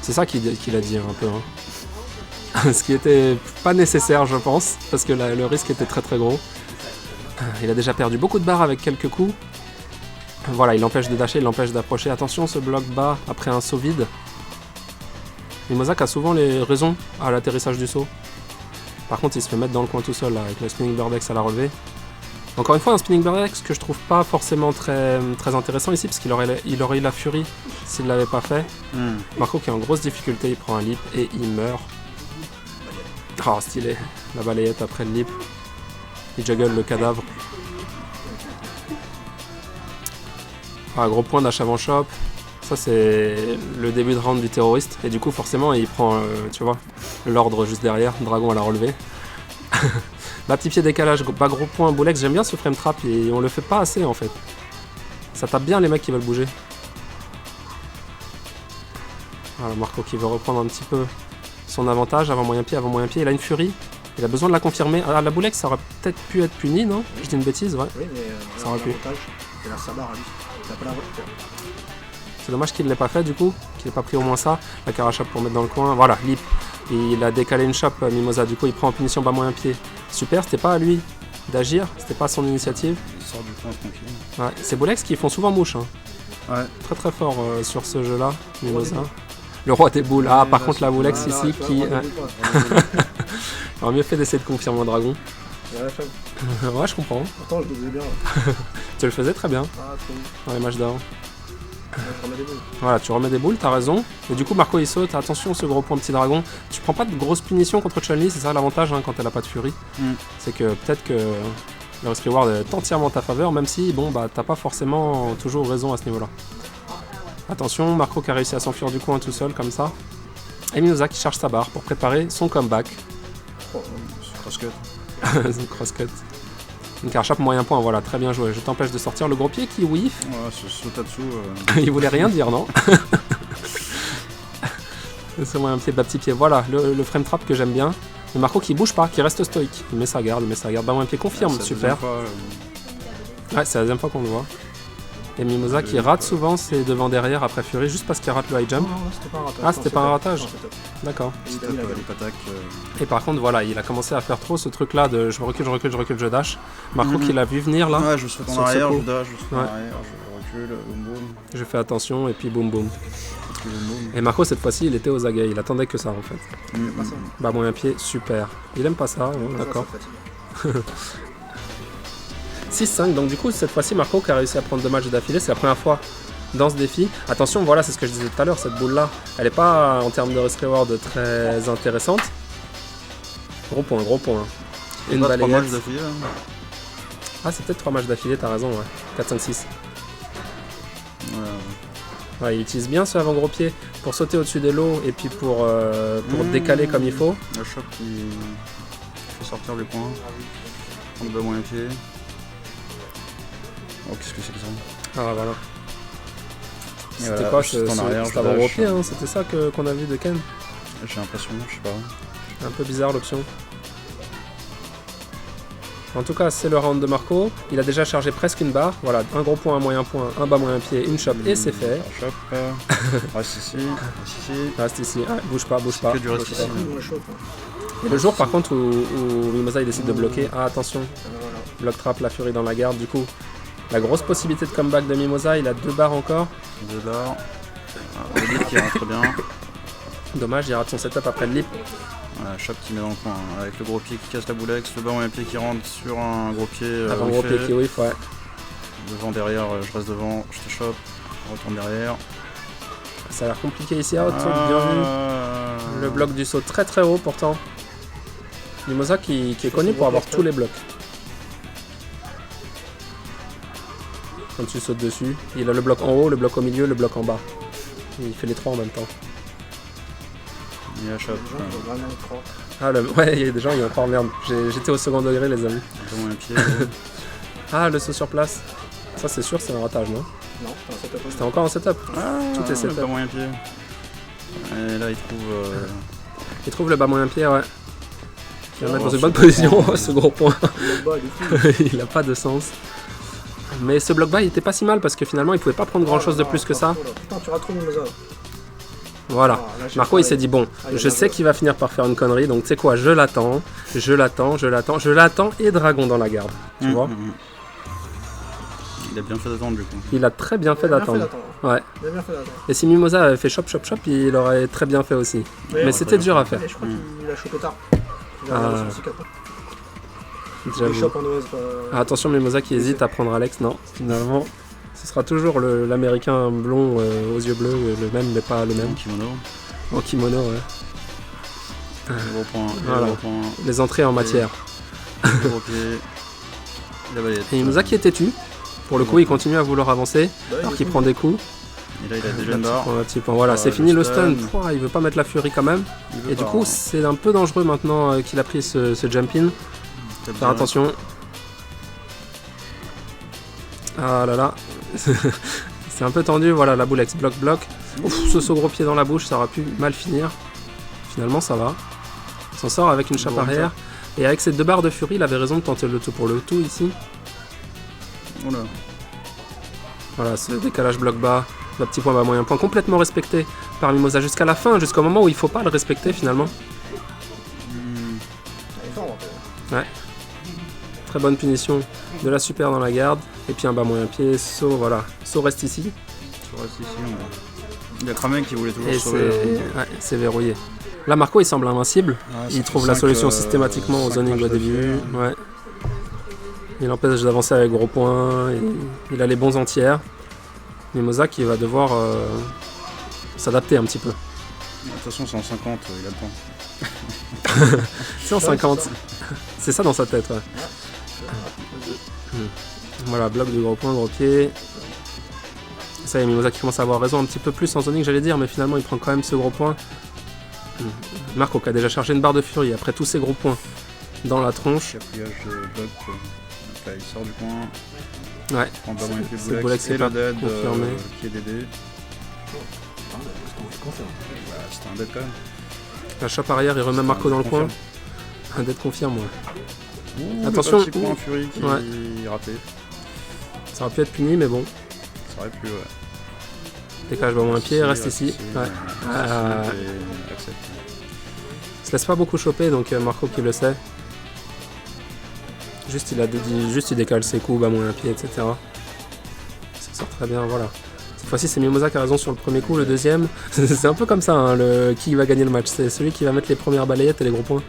C'est ça qu'il a dit un peu. Hein. Ce qui était pas nécessaire, je pense, parce que le risque était très très gros. Il a déjà perdu beaucoup de barres avec quelques coups. Voilà, il l'empêche de dasher, il l'empêche d'approcher. Attention, ce bloc bas après un saut vide. Mimosa a souvent les raisons à l'atterrissage du saut. Par contre, il se fait mettre dans le coin tout seul là, avec le spinning bird X à la relevée. Encore une fois, un spinning bird X que je trouve pas forcément très intéressant ici, parce qu'il aurait eu la furie s'il l'avait pas fait. Marco qui est en grosse difficulté, il prend un lip et il meurt. Oh, stylé, la balayette après le lip. Il juggle le cadavre. Ah, gros point dash avant chop. Ça c'est le début de round du terroriste. Et du coup forcément il prend, tu vois, l'ordre juste derrière, dragon à la relevée. Là, petit pied décalage, pas gros point, Boulex, j'aime bien ce frame trap et on le fait pas assez en fait. Ça tape bien les mecs qui veulent bouger. Voilà, Marco qui veut reprendre un petit peu son avantage, avant moyen pied, il a une furie. Il a besoin de la confirmer. Ah, la Boulex, ça aurait peut-être pu être puni, non? Je dis une bêtise, ouais. Oui, mais ça aurait pu. Il a sa barre à lui. Il a pas la voie. C'est dommage qu'il ne l'ait pas fait du coup, qu'il n'ait pas pris au moins ça. La Karachop pour mettre dans le coin. Voilà, lip. Et il a décalé une chope, Mimosa. Du coup, il prend en punition bas moyen pied. Super, c'était pas à lui d'agir, c'était pas son initiative. Il sort du coin tranquille. Ouais, c'est Boulex qui font souvent mouche. Hein. Ouais. Très très fort sur ce jeu-là, Mimosa. Le roi des boules. Ah, par contre, la Boulex ici qui. Il aurait mieux fait d'essayer de confirmer un dragon. Ouais, Ouais, je comprends. pourtant, je le faisais bien. Tu le faisais très bien Ah, trop. dans les matchs d'avant. Je remets des boules. Voilà, tu remets des boules, t'as raison. Et du coup, Marco il saute. Attention, ce gros point petit dragon. Tu prends pas de grosses punitions contre Chun-Li, c'est ça l'avantage hein, quand elle a pas de furie. C'est que peut-être que le Risk Reward est entièrement en ta faveur, même si, bon, bah, t'as pas forcément toujours raison à ce niveau-là. Attention, Marco qui a réussi à s'enfuir du coin tout seul, comme ça. Et Mimosa qui charge sa barre pour préparer son comeback. Crosscut. Son crosscut. Donc Archap moyen point, voilà, très bien joué. Je t'empêche de sortir le gros pied qui whiff. Ouais, ce Sotatsu. Il voulait rien dire, non? C'est moyen pied, bas petit pied. Voilà, le frame trap que j'aime bien. Et Marco qui bouge pas, qui reste stoïque. Il met sa garde, Bas moyen pied confirme, super. Ouais, c'est la deuxième fois qu'on le voit. Et Mimosa qui rate souvent ses devant-derrière après Fury juste parce qu'il rate le high jump. Non, c'était pas un ratage. Ah, c'était pas un ratage. D'accord. Setup, les pataques. Et par contre, voilà, il a commencé à faire trop ce truc-là de je recule, je dash. Marco qui l'a vu venir là. Ouais, je saute en Sur ce arrière, coup. je dash, je saute en Ouais. arrière, je recule, boum boum. Je fais attention et puis boum boum. Boum boum. Et Marco, cette fois-ci, il était aux aguets. Il attendait que ça en fait. Pas ça. Bah, moyen pied, super. Il aime pas ça, ouais, Pas ça, d'accord. ça fatigue. 6-5, donc du coup, cette fois-ci, Marco qui a réussi à prendre 2 matchs d'affilée. C'est la première fois dans ce défi. Attention, voilà, c'est ce que je disais tout à l'heure, cette boule-là, elle est pas en termes de risk reward très intéressante. Gros point, gros point. Une Pas 3 matchs balayette. d'affilée là. Ah, c'est peut-être 3 matchs d'affilée, t'as raison, ouais. 4, 5, 6. Ouais. Ouais, il utilise bien ce avant-gros pied pour sauter au-dessus des lots et puis pour décaler comme il faut. Le choc qui fait sortir les points. Prendre le bas moyen pied. Oh, qu'est-ce que c'est que ça? Ah, voilà. Et C'était voilà, quoi je ce saute en arrière, je avant-gros dash. pied, hein, c'était ça qu'on a vu de Ken. J'ai l'impression, je sais pas. Un peu bizarre l'option. En tout cas, c'est le round de Marco. Il a déjà chargé presque une barre. Voilà, un gros point, un moyen point, un bas moyen pied, une chop et c'est fait. Chop. Reste ici. Reste ici. Reste ici. Ah, bouge pas, bouge pas. Que du reste ici. Moi, je chauffe. Hein. Et le jour par contre où Mimosa il décide de bloquer. Ah, attention. Voilà. Block trap, la furie dans la garde. Du coup, la grosse possibilité de comeback de Mimosa. Il a 2 barres encore. 2 barres. Le lead qui rentre bien. Dommage, il rate son setup après le lip. Voilà, chop qui met dans le coin. Avec le gros pied qui casse la boulex. Le bas moyen pied qui rentre sur un gros pied. Avant gros pied qui whiff, ouais. Devant, derrière, je reste devant. Je te chope. Je retourne derrière. Ça a l'air compliqué ici. Ah, bien vu. Le bloc du saut très très haut pourtant. Mimosa qui est connu pour avoir tous les blocs. Quand tu sautes dessus, il a le bloc en haut, le bloc au milieu, le bloc en bas. Il fait les 3 en même temps. Il y a chop. Les gens, ils ont vraiment le croc. Ah ouais, il y a des gens, il y a encore merde. J'étais au second degré les amis. Bas moyen pied. Ah, le saut sur place. Ça c'est sûr, c'est un ratage, non? Non, c'est un setup. C'était encore en setup. Tout est Le bas setup. moyen pied. Et là, il trouve. Il trouve le bas moyen pied, ouais. Il va mettre dans Oh, une bonne ce position, gros point. ce gros point. Le bas, il est fou. Il a pas de sens. Mais ce bloc bas il était pas si mal parce que finalement il pouvait pas prendre grand chose de plus que ça. Putain, tu rates trop Mimosa. Voilà. Ah, là, j'ai Marco il pas- s'est dit bon, Ah, il y a je un sais bloc. qu'il va finir par faire une connerie, donc tu sais quoi, je l'attends et dragon dans la garde. Tu vois. Il a bien fait d'attendre du coup. Il a très bien fait Il a bien d'attendre. d'attendre. Ouais. Il a bien fait d'attendre. Et si Mimosa avait fait chop, il aurait très bien fait aussi. Mais c'était dur à faire. Mais je crois qu'il a chopé tard. Il a Ah. regardé sur le C4. Il J'avoue. chope en OS. Ah, attention Mimosa qui hésite à prendre Alex, non. Finalement, ce sera toujours l'américain blond aux yeux bleus, le même mais pas le En même. kimono. En kimono, ouais. Le gros point. Voilà. Le gros point. Les entrées en matière. Le gros pied. La balayette. Et Mimosa qui est têtu. Pour le coup, il continue à vouloir avancer, alors qu'il prend des coups. Et là, il a déjà une barre. Un petit point. Voilà, Ah, c'est le fini le stun. stun. Pouah, il veut pas mettre la furie quand même. Il veut Et du pas, coup, hein. c'est un peu dangereux maintenant qu'il a pris ce jump in. Tape Faire direct. attention. Ah là là. C'est un peu tendu, voilà, la boulex bloc. Ouf, ce saut gros pied dans la bouche, ça aurait pu mal finir. Finalement, ça va. Il s'en sort avec une chape Bon, arrière. Et avec ces 2 barres de furie, il avait raison de tenter le tout pour le tout ici. Oula. Voilà, ce décalage bloc bas, le petit point bas moyen point complètement respecté par Mimosa jusqu'à la fin, jusqu'au moment où il faut pas le respecter finalement. Hmm. Il est fort, en fait. Très bonne punition de la super dans la garde. Et puis un bas moyen pied, saut, voilà. Saut reste ici. Je reste ici. Il y a Kramen qui voulait toujours Et sauver. c'est verrouillé. Là, Marco, il semble invincible. Ah, ça Il fait trouve la 5, solution systématiquement au 5 zoning matchs au début. d'affilée. Ouais. Il empêche d'avancer avec gros points. Il a les bons entières. Mimosa qui va devoir s'adapter un petit peu. De toute façon, c'est en 50, il a le temps. C'est en 50. C'est ça dans sa tête, ouais. Voilà, bloc de gros point, gros pied. Ça y est, Mimosa qui commence à avoir raison un petit peu plus en zoning, j'allais dire, mais finalement il prend quand même ce gros point. Marco qui a déjà chargé une barre de furie après tous ces gros points dans la tronche. Capillage de bloc. Là, il sort du coin. Ouais, Prend bas moins pied c'est Boulex, c'est et pas le dead confirmé. qui est DD. Bah, c'était un dead quand même. La chope arrière, il remet Marco dans le coin. Un dead confirme, ouais. Ouh, Attention, le petit point Fury qui est raté. Ça aurait pu être puni, mais bon. Ça aurait pu, ouais. Décalage bas moins pied, reste ici. Ouais. Accepte. Il se laisse pas beaucoup choper, donc Marco qui le sait. Juste il décale ses coups, bas moins un pied, etc. Ça sort très bien, voilà. Cette fois-ci c'est Mimosa qui a raison sur le premier coup, le deuxième. C'est un peu comme ça, hein, qui va gagner le match. C'est celui qui va mettre les premières balayettes et les gros points.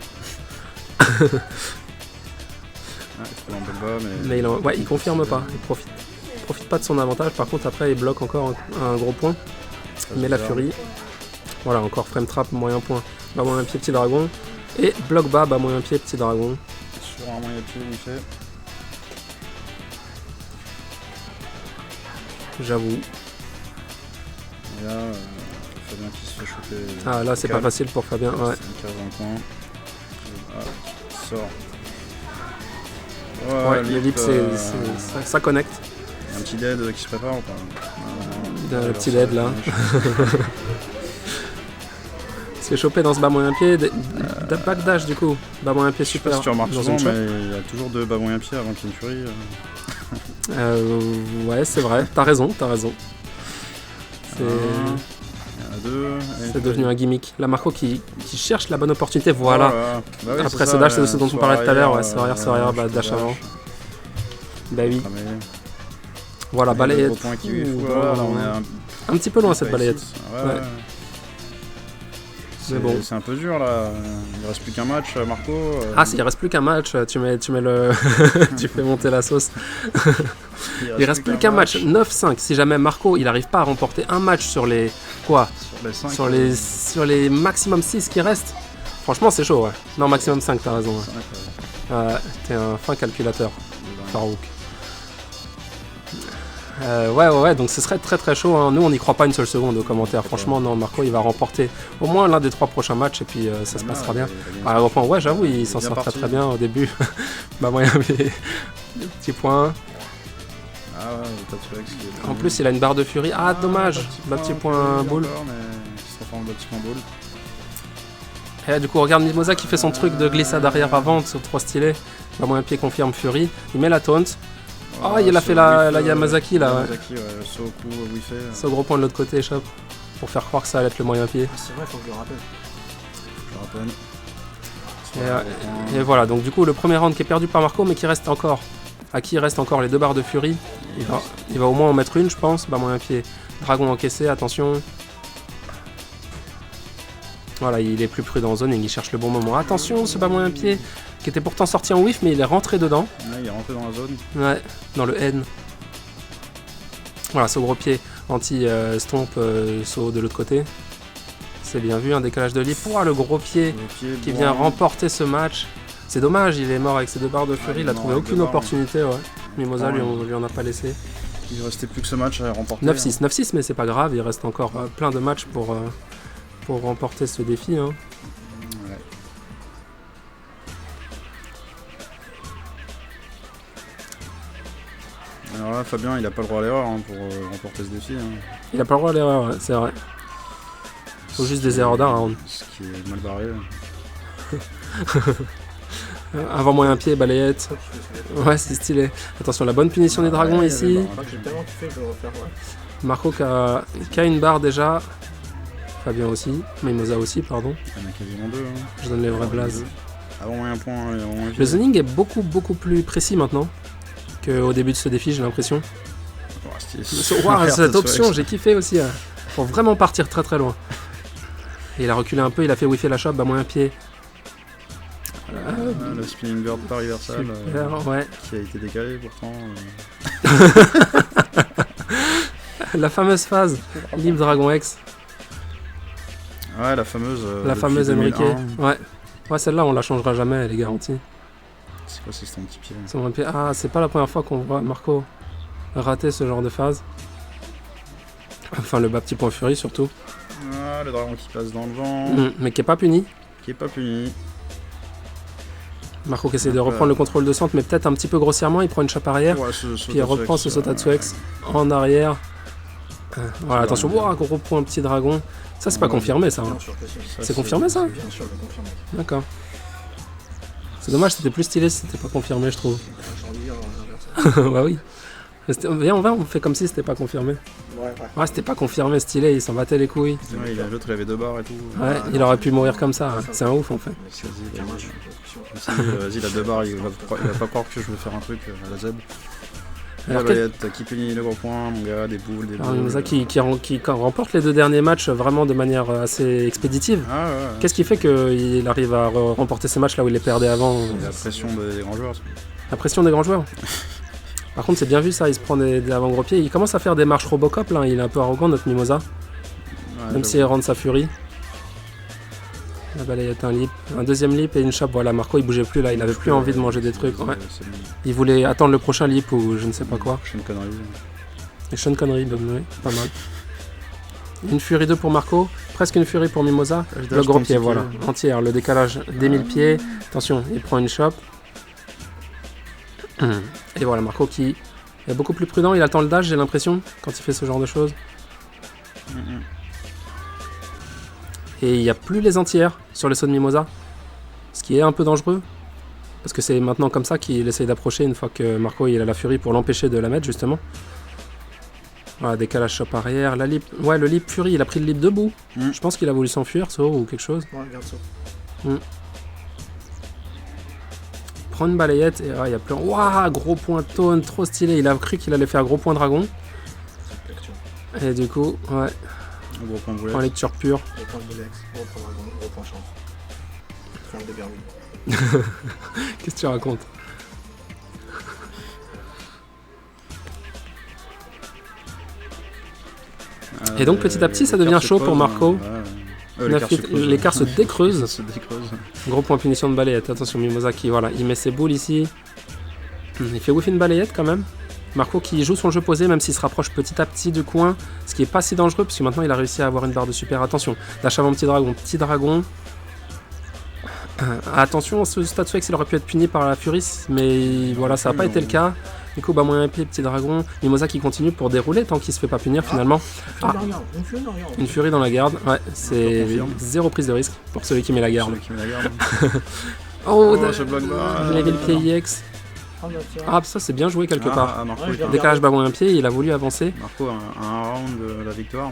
Mais il confirme pas, il profite pas de son avantage. Par contre après il bloque encore un gros point. Il met la furie. Voilà, encore frame trap, moyen point. Bas moyen pied, petit dragon. Et bloc bas, bas moyen pied, petit dragon. Sur un moyen pied, il fait. J'avoue. Et là, Fabien qui se fait choper. Ah là c'est pas facile pour Fabien. Ouais. C'est une case dans le coin. Ah, sort. Ouais, le lip ça connecte. Il y a un petit dead qui se prépare ou pas? Le petit dead là. Il se fait choper dans ce bas moyen pied. Backdash du coup. Bas moyen pied super. Je sais pas si tu remarques souvent, mais il y a toujours deux bas moyen pied avant qu'il y ait une furie. Ouais, c'est vrai. T'as raison. C'est devenu un gimmick. La Marco qui cherche la bonne opportunité. Voilà. Bah oui, après ce dash, c'est ce dont on parlait tout à l'heure. Ouais, c'est arrière, bah, dash avant. Bah oui. Voilà, balayette. Un petit peu loin cette balayette. Ouais. C'est un peu dur là. Il reste plus qu'un match, Marco. Ah, s'il reste plus qu'un match, tu mets le. Tu fais monter la sauce. Il reste plus qu'un match. 9-5. Si jamais Marco il n'arrive pas à remporter un match sur les. Quoi ? Sur les maximum 6 qui restent. Franchement, c'est chaud, ouais. Non, maximum 5, t'as raison. Ouais. T'es un fin calculateur, Farouk. Ouais, donc ce serait très très chaud. Hein. Nous, on n'y croit pas une seule seconde aux commentaires. Franchement, non, Marco, il va remporter au moins l'un des 3 prochains matchs et puis ça se passera bien. Ouais, j'avoue, il s'en sort très bien au début. Bah, moyen, des petits points. Ah ouais, en plus, il a une barre de furie. Ah, dommage. Petit point boule. Et du coup, regarde Mimosa qui fait son truc de glissade arrière avant, c'est trop stylé. Bah, moyen pied confirme furie. Il met la taunt. Oh, il a fait la Yamazaki là. Yamazaki, ouais. Ce gros point de l'autre côté, échappe. Pour faire croire que ça allait être le moyen pied. C'est vrai, faut que je le rappelle. Et voilà, donc du coup, le premier round qui est perdu par Marco, mais qui reste encore. À qui il reste encore les 2 barres de furie. Il va au moins en mettre une, je pense. Bah, moyen pied. Dragon encaissé, attention. Voilà, il est plus prudent en zoning, il cherche le bon moment. Attention, ce bas moyen pied qui était pourtant sorti en whiff, mais il est rentré dedans. Ouais, il est rentré dans la zone. Ouais, dans le N. Voilà, ce gros pied anti-stomp, saut de l'autre côté. C'est bien vu, un décalage de lip. Le gros pied qui vient remporter ce match. C'est dommage, il est mort avec ses 2 barres de furie, il a trouvé aucune opportunité. Ouais. Mimosa lui en a pas laissé. Il restait plus que ce match à remporter. 9-6, 9-6, mais c'est pas grave, il reste encore plein de matchs pour remporter ce défi. Hein. Ouais. Alors là, Fabien, il a pas le droit à l'erreur pour remporter ce défi. Hein. Il a pas le droit à l'erreur, ouais, c'est vrai. Faut juste des erreurs d'un round. Ce qui est mal barré. Avant moyen pied, balayette. Ouais, c'est stylé. Attention, la bonne punition des dragons ici. J'ai tellement kiffé que je vais refaire. Marco qui a une barre déjà. Fabien aussi. Mimosa aussi, pardon. Il y en a quasiment 2. Hein. Je donne les vrais blazes. Avant moyen point et avant moyen pied. Le zoning est beaucoup plus précis maintenant qu'au début de ce défi, j'ai l'impression. Cette option, j'ai kiffé aussi. Pour vraiment partir très très loin. Et il a reculé un peu, il a fait whiffer la chope à moyen pied. Le spinning bird par reversal ouais. qui a été décalé pourtant. La fameuse phase Libre Dragon X. Ouais, la fameuse. La fameuse depuis Enrique. 2001. Ouais. Ouais, celle-là, on la changera jamais, elle est garantie. C'est quoi, c'est ton petit pied? C'est mon pied. Ah, c'est pas la première fois qu'on voit Marco rater ce genre de phase. Enfin, le bas petit point furie surtout. Ah, le dragon qui passe dans le vent, Mais qui est pas puni. qui est pas puni. Marco qui essaie de reprendre le contrôle de centre, mais peut-être un petit peu grossièrement. Il prend une chape arrière. Ouais, Puis il reprend ce Sotatsu X en arrière. Voilà, attention, wow, gros point petit dragon. Ça, c'est pas confirmé, ça. Hein. Bien sûr que si. C'est confirmé, ça? Bien sûr, je confirme. D'accord. C'est dommage, c'était plus stylé si c'était pas confirmé, je trouve. J'ai envie de dire l'inverse. Bah oui. Viens, on fait comme si c'était pas confirmé. Ouais. Ouais, c'était pas confirmé, stylé, il s'en battait les couilles. Ouais, l'autre il avait 2 barres et tout. Ouais, il aurait pu mourir comme ça. Hein. C'est un ouf, en fait. Vas-y, il a 2 barres, il va pas croire que je veux faire un truc à la Z. Alors, La balayette qui punit le gros point, mon gars, des boules, des boules. Mimosa qui remporte les 2 derniers matchs vraiment de manière assez expéditive. Ah ouais. Qu'est-ce qui fait qu'il arrive à remporter ces matchs là où il les perdait avant? La pression des grands joueurs. La pression des grands joueurs. Par contre, c'est bien vu ça, il se prend des avant-gros pieds. Il commence à faire des marches Robocop là, il est un peu arrogant notre Mimosa. Ouais, Même s'il rentre sa furie. La balayette, un lip, un deuxième lip et une chape. Voilà, Marco il bougeait plus là, il avait plus envie de manger des trucs. Ouais. Il voulait attendre le prochain lip ou je ne sais pas quoi. C'est une connerie. Et Sean Connery, oui, pas mal. Une furie 2 pour Marco, presque une furie pour Mimosa. Le gros pied, voilà, entière, le décalage des 1000 pieds. Attention, il prend une chope. Et voilà, Marco qui est beaucoup plus prudent, il attend le dash, j'ai l'impression, quand il fait ce genre de choses. Et il n'y a plus les entières sur le saut de Mimosa, ce qui est un peu dangereux. Parce que c'est maintenant comme ça qu'il essaye d'approcher une fois que Marco il a la furie pour l'empêcher de la mettre justement. Voilà, décalage shop arrière, la lip. Ouais, le lip furie, il a pris le lip debout. Je pense qu'il a voulu s'enfuir, saut ou quelque chose. Ouais, regarde ça. Prend une balayette et il y a plus. Waouh, gros point taunt, trop stylé. Il a cru qu'il allait faire gros point dragon. Et du coup, ouais, Gros point en boulet. lecture pure. Gros point de Bolex, gros point dragon, gros point champ. Triangle de Bermude. Qu'est-ce que tu racontes? Et donc petit à petit, ça devient chaud pour Marco. L'écart se décreuse. Se décreuse. Gros point punition de balayette. Attention, Mimosa qui, voilà, il met ses boules ici. Il fait whiff une balayette quand même. Marco qui joue son jeu posé, même s'il se rapproche petit à petit du coin, ce qui est pas si dangereux, puisque maintenant il a réussi à avoir une barre de super. Attention, lâche avant petit dragon. Attention, ce Statue X il aurait pu être puni par la Furis, mais voilà, ça n'a pas été le cas. Du coup, bah, moyen pied, petit dragon. Mimosa qui continue pour dérouler tant qu'il se fait pas punir finalement. Une furie dans la garde, ouais, c'est zéro prise de risque pour celui qui met la garde. Oh, ce bloc bas. il avait le pied IX. Ah, ça c'est bien joué quelque part. Marco, Décalage bas moyen pied, il a voulu avancer. Marco un round de la victoire.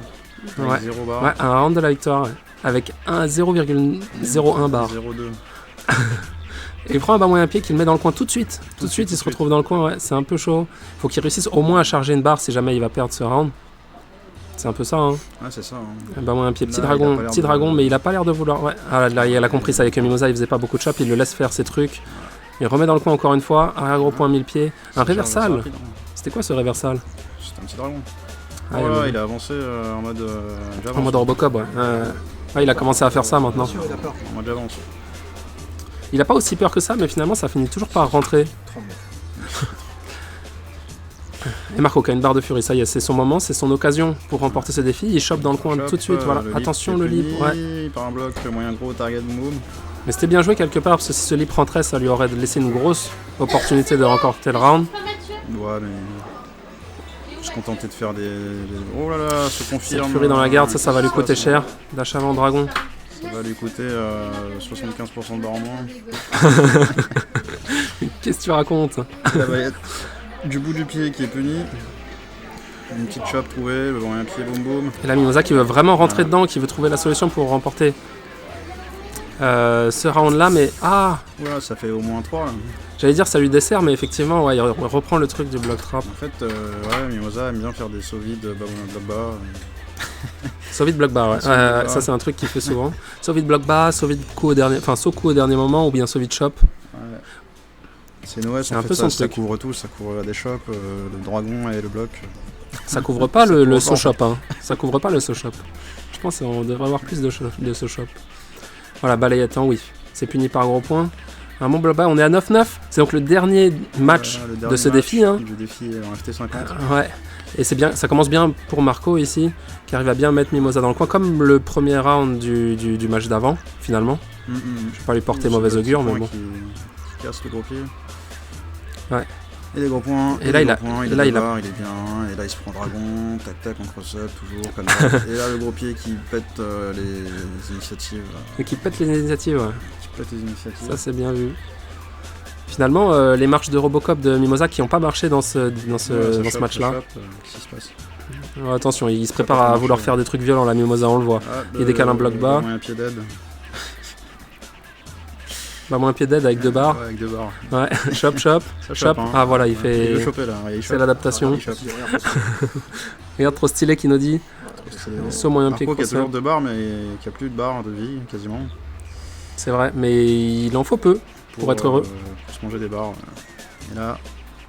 Ouais. Avec 0 bar. Ouais, un round de la victoire, ouais. Avec un 0,01 bar. 0,2. Et il prend un bas moyen pied qu'il met dans le coin tout de suite. Tout de suite, il se retrouve dans le coin, ouais, c'est un peu chaud. Faut qu'il réussisse au moins à charger une barre si jamais il va perdre ce round. C'est un peu ça, hein. Ouais, c'est ça. Hein. Bas moyen pied, petit Là, dragon, mais il a pas l'air de vouloir. Ouais. Ah, là, il a compris ça avec Mimosa, il faisait pas beaucoup de chop, il le laisse faire ses trucs. Il remet dans le coin encore une fois, arrière gros point 1000 pieds. Un réversal. C'était quoi ce réversal? C'était un petit dragon. Ah, Voilà, il a avancé en mode. En mode Robocop, ouais. Ouais, il a commencé à faire ça maintenant. En mode j'avance. Il a pas aussi peur que ça, mais finalement ça finit toujours par rentrer. Et Marco qui a une barre de furie, ça y est, c'est son moment, c'est son occasion pour remporter ce défi. Il chope dans le coin tout de suite, voilà. Attention le lip, ouais. Par un bloc, moyen gros, target move. Mais c'était bien joué quelque part, parce que si ce lip rentrait, ça lui aurait laissé une grosse opportunité de remporter le round. Ouais, mais. Je suis contenté de faire des. Oh là là, se confirme. Cette furie dans la garde, ça va lui coûter cher. Dash avant dragon. Ça va lui coûter 75% de barre en moins. Qu'est-ce que tu racontes? La balayette du bout du pied qui est puni. Une petite chope trouvée, le moyen pied boum boum. Et là, Mimosa qui veut vraiment rentrer dedans, qui veut trouver la solution pour remporter ce round là, mais Voilà, ça fait au moins 3 là. J'allais dire ça lui dessert, mais effectivement, ouais, il reprend le truc du block trap. En fait, ouais, Mimosa aime bien faire des sauts vides bas. Saut vite bloc bas, ouais. Ça c'est un truc qu'il fait souvent. Saut vite bloc bas, saut vite coup au dernier, enfin saut coup au dernier moment ou bien saut vite chop. Ouais. C'est Noël, C'est en un fait, peu son ça truc. couvre tout, ça couvre des chops, le dragon et le bloc. Ça couvre pas le couvre so pas. shop. Hein. Ça couvre pas le so shop. Je pense qu'on devrait avoir plus de so shop. Voilà, balayette en oui. C'est puni par gros point. Un bon bloc bas, on est à 9-9. C'est donc le dernier match Le de dernier ce match défi. Hein. Du défi en FT50. Ouais. Et c'est bien, ça commence bien pour Marco ici, qui arrive à bien mettre Mimosa dans le coin, comme le premier round du match d'avant, finalement. Je vais pas lui porter mauvais augure, mais bon. Qui casse le gros pied. Ouais. Et les gros points. Et là, il a- il est bien. Et là, il se prend dragon, tac, on cross-up, toujours comme ça. Et là, le gros pied qui pète les initiatives. Et qui pète les initiatives, ouais. Qui pète les initiatives. Ça, c'est bien vu. Finalement, les marches de Robocop de Mimosa qui n'ont pas marché dans ce match-là. Qu'est-ce qui se passe? Attention, il se prépare pas à marché, vouloir ouais. faire des trucs violents, la Mimosa, on le voit. Il décale un bloc bas. Un pied d'aide. Bah, moins pied d'aide avec 2 barres. Ouais, avec 2 barres. Ouais, chop. Ça Chop. hein. Ah voilà, il Il fait. veut choper là. Il C'est chope. l'adaptation. Il chope. Regarde, trop stylé qui nous dit. Saut moyen pied Marco qui a cross-up. toujours 2 barres, mais qui a plus de barres de vie quasiment. C'est vrai, mais il en faut peu pour être heureux. Pour se manger des barres. Et là,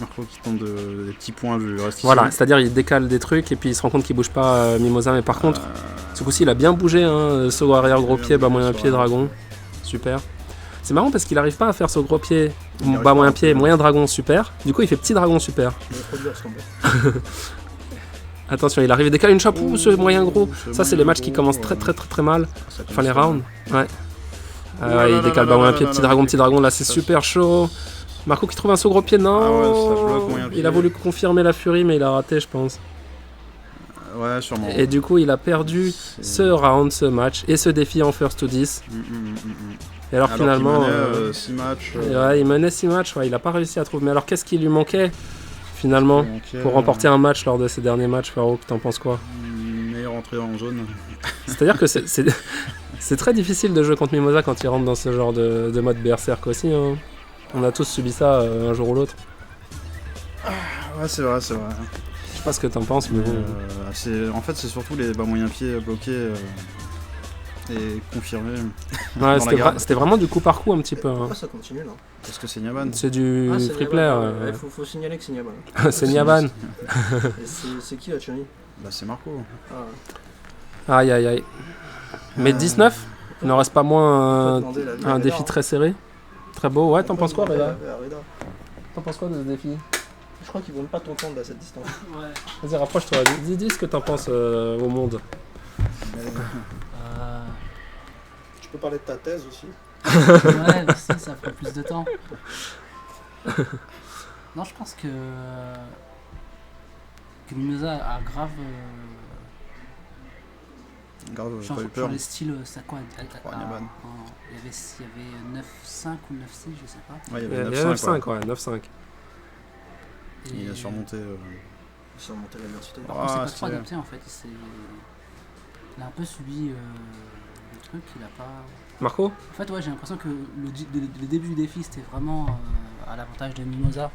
Marco qui tente des petits points du reste ici. Voilà, c'est-à-dire il décale des trucs et puis il se rend compte qu'il bouge pas Mimosa, mais par contre, ce coup-ci il a bien bougé, hein, saut arrière gros pied, bas moyen pied, dragon, super. C'est marrant parce qu'il arrive pas à faire ce gros pied, arrive bas pas, moyen un pied, peu. moyen dragon, super. Du coup il fait petit dragon, super. Il est trop dur ce combat. Attention, il arrive à décaler une chope, ouh, ce moyen gros. ce Ça c'est les moyen matchs qui gros, commencent très mal, Ça enfin les commence rounds, ouais. Oh là Il là décale là bas là moyen là pied, là petit là, dragon, là c'est ça, super chaud. Marco qui trouve un saut gros pied, non. Ah ouais, ça bloque moyen pied. Il a voulu confirmer la furie mais il a raté je pense. Ouais, sûrement. Et du coup, il a perdu ce round, ce match et ce défi en first to 10. Et alors, finalement, qu'il menait, 6 matchs. ouais, il menait 6 matchs, ouais, il n'a pas réussi à trouver. Mais alors, qu'est-ce qui lui manquait finalement pour remporter un match lors de ces derniers matchs, Farouk? T'en penses quoi? Meilleure entrée en zone. C'est-à-dire que c'est très difficile de jouer contre Mimosa quand il rentre dans ce genre de mode berserk aussi. Hein. On a tous subi ça un jour ou l'autre. Ouais, c'est vrai. Je sais pas ce que t'en penses, mais bon. En fait, c'est surtout les bas moyens pieds bloqués et confirmés. Ouais, dans la garde. c'était vraiment du coup par coup un petit peu. Hein. Pourquoi ça continue là? Parce que c'est Nyaban. C'est du Ah, c'est free Niaban, player. ouais. Faut signaler que c'est Niaban. C'est Nyaban. Et c'est qui la Chani? Bah, c'est Marco. Ah, Aïe. Mais 19, il n'en reste pas moins un défi très serré. Très beau. Ouais, t'en penses quoi, Reda? T'en penses quoi de ce défi? Je crois qu'ils vont pas t'entendre à cette distance. Ouais. Vas-y, rapproche-toi. Dis ce que t'en penses au monde. Tu peux parler de ta thèse aussi. Ouais, mais ça ferait plus de temps. Non, je pense que Mimosa a grave Grave, pas eu sur peur. les styles, ça quoi Nyaban. il y avait 9-5 ou 9-6, je sais pas. Ouais, il y Il y avait a 9-5. 9-5, ouais, 9-5. Il a surmonté. Ils sont montés l'adversité. Par contre, c'est pas c'est trop adapté en fait. Il a un peu subi le truc, il a pas. Marco? En fait, ouais, j'ai l'impression que le début du défi c'était vraiment à l'avantage de Mimosa,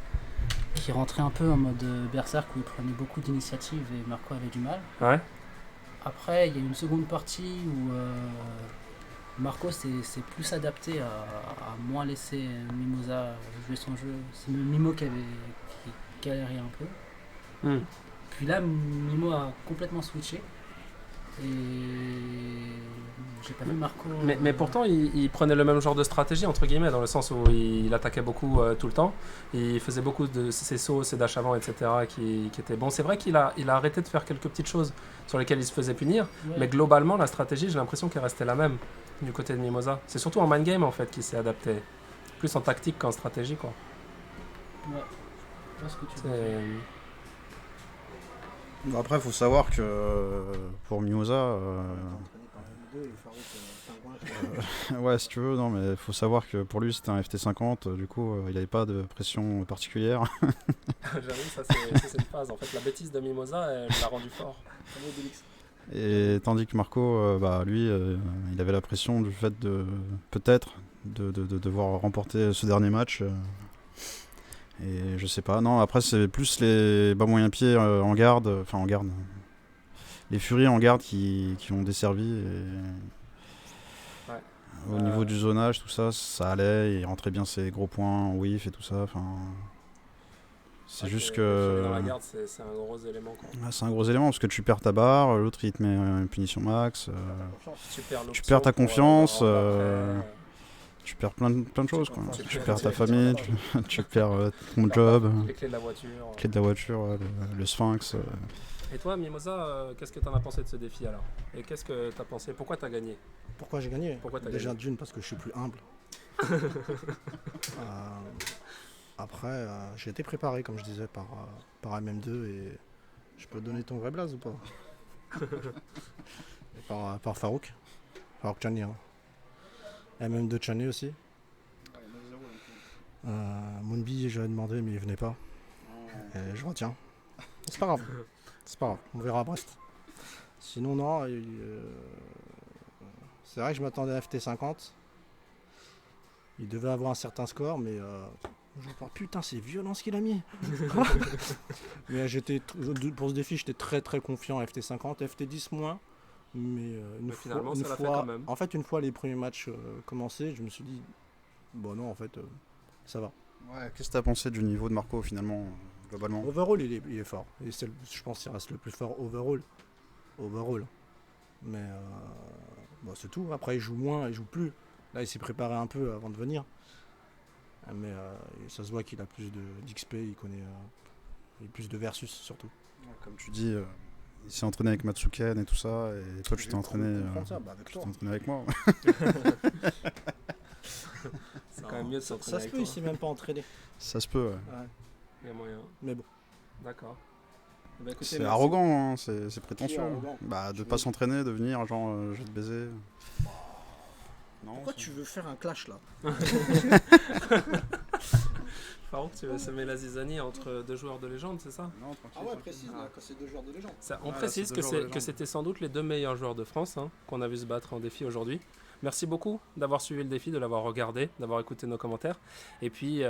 qui rentrait un peu en mode berserk où il prenait beaucoup d'initiatives et Marco avait du mal. Ouais. Après, il y a une seconde partie où Marco s'est plus adapté à moins laisser Mimosa jouer son jeu. C'est Mimo qui galérait un peu. Puis là, Mimo a complètement switché. Et j'ai pas vu Marco. Mais pourtant, il prenait le même genre de stratégie, entre guillemets, dans le sens où il attaquait beaucoup tout le temps. Il faisait beaucoup de ses sauts, ses dash avant, etc. qui étaient bons. C'est vrai qu'il a arrêté de faire quelques petites choses sur lesquelles il se faisait punir. Ouais. Mais globalement, la stratégie, j'ai l'impression qu'elle restait la même du côté de Mimosa. C'est surtout en mind game, en fait, qu'il s'est adapté. Plus en tactique qu'en stratégie, quoi. Ouais. Je vois ce que tu veux C'est- dire. Bon, après, il faut savoir que pour Mimosa, ouais, si tu veux, non, mais il faut savoir que pour lui, c'était un FT50, du coup, il n'avait pas de pression particulière. J'avoue, ça c'est une phase. En fait, la bêtise de Mimosa, elle l'a rendu fort. Et tandis que Marco, lui, il avait la pression du fait de peut-être de devoir remporter ce dernier match. Et je sais pas, non, après c'est plus les bas moyens pieds en garde, les furies en garde qui ont desservi. Et Ouais. au niveau du zonage, tout ça, ça allait, il rentrait bien ses gros points en whiff et tout ça. C'est juste Fury dans la que garde, c'est un gros élément. Quoi. c'est un gros élément parce que tu perds ta barre, l'autre il te met une punition max, Tu perds, tu perds ta l'option pour, confiance, après, tu perds plein de choses. Quoi. Tu Tu perds- perds ta famille, tu perds ton job, les clés de la voiture. clé de la voiture, le sphinx. Et toi, Mimosa, qu'est-ce que t'en as pensé de ce défi alors? Et qu'est-ce que t'as pensé? Pourquoi t'as gagné? Pourquoi j'ai gagné? Pourquoi t'as Déjà gagné? d'une parce que je suis plus humble. Après, j'ai été préparé, comme je disais, par MM2 et je peux donner ton vrai blaze ou pas? Et par Farouk. Farouk Chani. Hein. MM2 Chani aussi. Moonbi, j'avais demandé, mais il venait pas. Et je retiens. C'est pas grave. C'est pas grave. On verra à Brest. Sinon, non. C'est vrai que je m'attendais à FT50. Il devait avoir un certain score, mais je pense, putain, c'est violent ce qu'il a mis. Mais pour ce défi, j'étais très très confiant à FT50, FT10 moins. Mais finalement, une ça l'a fait fois, quand même. en fait, une fois les premiers matchs commencés, je me suis dit, bon non, en fait, ça va. Ouais, qu'est-ce que t'as pensé du niveau de Marco finalement, globalement? Overall, il est fort. Et je pense qu'il reste le plus fort overall. Mais bon, c'est tout. Après, il joue moins, il joue plus. Là, il s'est préparé un peu avant de venir. Mais ça se voit qu'il a plus d'XP, il connaît plus de versus surtout. Comme tu dis, il s'est entraîné avec Matsuken et tout ça, et toi tu t'es entraîné, avec tu t'es entraîné avec moi. C'est quand même mieux de s'entraîner Ça se avec peut, toi. il s'est même pas entraîné. Ça se peut, ouais. Ouais. Il y a moyen. Mais bon. D'accord. Eh ben, écoutez, C'est merci. arrogant, hein, c'est prétentieux. Qui est arrogant? Bah, de Je pas veux- s'entraîner, de venir, genre, je vais te baiser. Non, Pourquoi ça- tu veux faire un clash là? Farouk, tu veux semer la zizanie entre deux joueurs de légende, c'est ça? Non, tranquille, tranquille. là, quand c'est deux joueurs de légende. On Ouais, précise c'est que, deux joueurs de que légende. c'était sans doute les deux meilleurs joueurs de France hein, qu'on a vu se battre en défi aujourd'hui. Merci beaucoup d'avoir suivi le défi, de l'avoir regardé, d'avoir écouté nos commentaires. Et puis,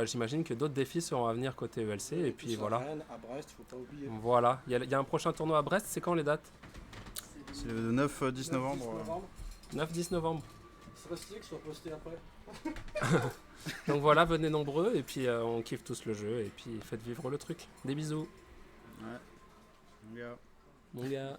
j'imagine que d'autres défis seront à venir côté ELC. Et puis voilà. À Brest, faut pas oublier. Voilà. Il y a un prochain tournoi à Brest. C'est quand les dates? C'est le 9-10 novembre. 9-10 novembre. Ce serait stylé que ce soit posté après. Donc voilà, venez nombreux. Et puis, on kiffe tous le jeu. Et puis, faites vivre le truc. Des bisous. Ouais. Mon gars. Mon gars.